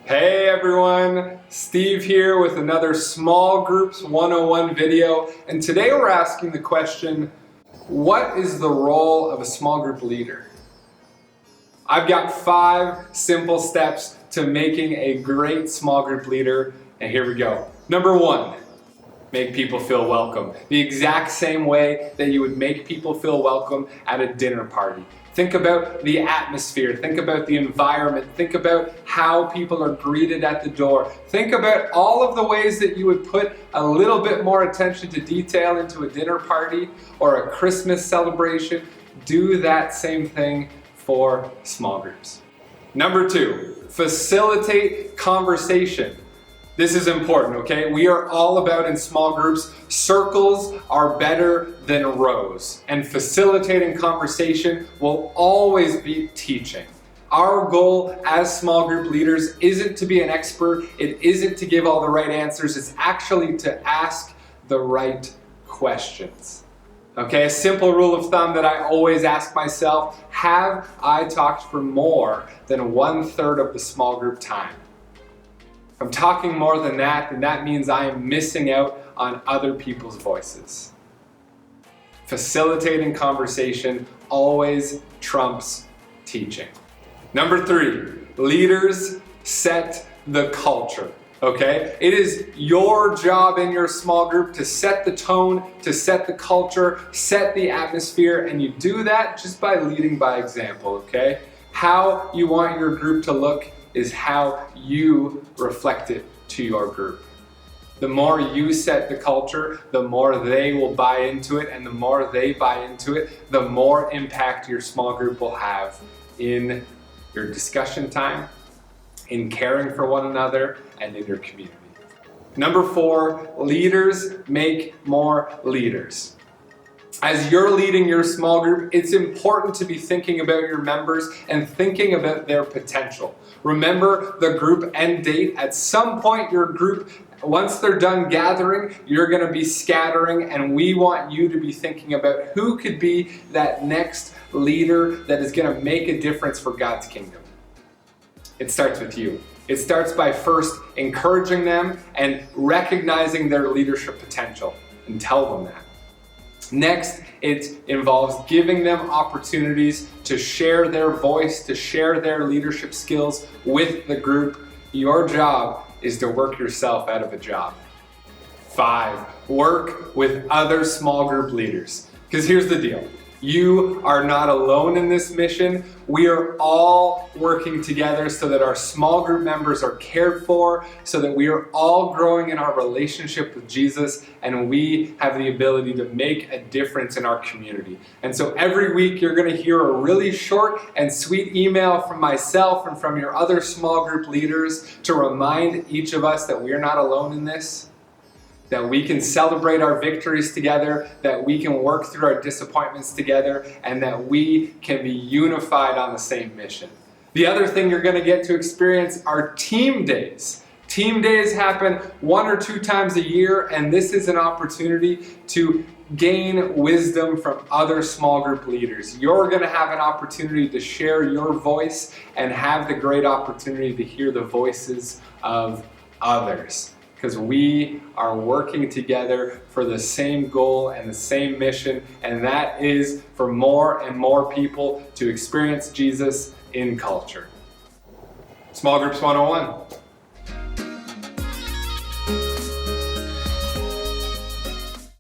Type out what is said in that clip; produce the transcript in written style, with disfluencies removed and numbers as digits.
Hey everyone, Steve here with another Small Groups 101 video, and today we're asking the question, what is the role of a small group leader? I've got 5 simple steps to making a great small group leader, and here we go. Number 1, make people feel welcome. The exact same way that you would make people feel welcome at a dinner party. Think about the atmosphere, think about the environment, think about how people are greeted at the door. Think about all of the ways that you would put a little bit more attention to detail into a dinner party or a Christmas celebration. Do that same thing for small groups. Number 2, facilitate conversation. This is important, okay? We are all about in small groups, circles are better than rows. And facilitating conversation will always be teaching. Our goal as small group leaders isn't to be an expert, it isn't to give all the right answers, it's actually to ask the right questions. Okay, a simple rule of thumb that I always ask myself, have I talked for more than 1/3 of the small group time? If I'm talking more than that, then that means I am missing out on other people's voices. Facilitating conversation always trumps teaching. Number 3, leaders set the culture. Okay? It is your job in your small group to set the tone, to set the culture, set the atmosphere, and you do that just by leading by example, okay? How you want your group to look is how you reflect it to your group. The more you set the culture, the more they will buy into it, and the more they buy into it, the more impact your small group will have in your discussion time, in caring for one another, and in your community. Number 4, leaders make more leaders. As you're leading your small group, it's important to be thinking about your members and thinking about their potential. Remember the group end date. At some point, your group, once they're done gathering, you're going to be scattering, and we want you to be thinking about who could be that next leader that is going to make a difference for God's kingdom. It starts with you. It starts by first encouraging them and recognizing their leadership potential, and tell them that. Next, it involves giving them opportunities to share their voice, to share their leadership skills with the group. Your job is to work yourself out of a job. 5, work with other small group leaders. Because here's the deal. You are not alone in this mission. We are all working together so that our small group members are cared for, so that we are all growing in our relationship with Jesus, and we have the ability to make a difference in our community. And so every week you're going to hear a really short and sweet email from myself and from your other small group leaders to remind each of us that we are not alone in this, that we can celebrate our victories together, that we can work through our disappointments together, and that we can be unified on the same mission. The other thing you're going to get to experience are team days. Team days happen 1 or 2 times a year, and this is an opportunity to gain wisdom from other small group leaders. You're going to have an opportunity to share your voice and have the great opportunity to hear the voices of others. Because we are working together for the same goal and the same mission, and that is for more and more people to experience Jesus in culture. Small Groups 101.